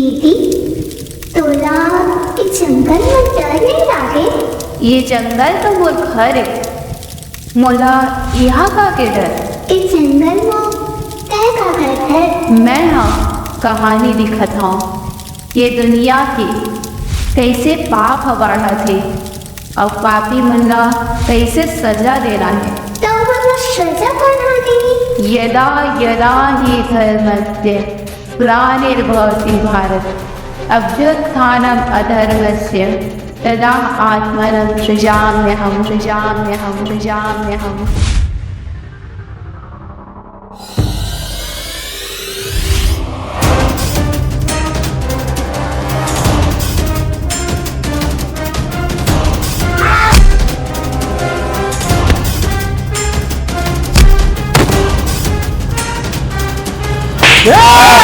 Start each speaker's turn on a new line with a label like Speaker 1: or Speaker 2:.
Speaker 1: दीदी, तुला ये जंगल में डर नहीं लागे?
Speaker 2: ये जंगल तो मोर घर है, मोला यहाँ का के डर।
Speaker 1: इस जंगल में तय का घर है।
Speaker 2: मैं हाँ कहानी लिखत हूँ ये दुनिया की कैसे पाप हवाड़ा थे और पापी मंदा कैसे सजा देना है।
Speaker 1: तो वो सजा बना दी।
Speaker 2: यदा यदा हि धर्मस्य ग्लानिर्भवति भारत अभ्युत्थानम् अधर्मस्य तदा आत्मनं सृजाम्यहम् सृजाम्यहम् सृजाम्यहम्।
Speaker 3: Yeah!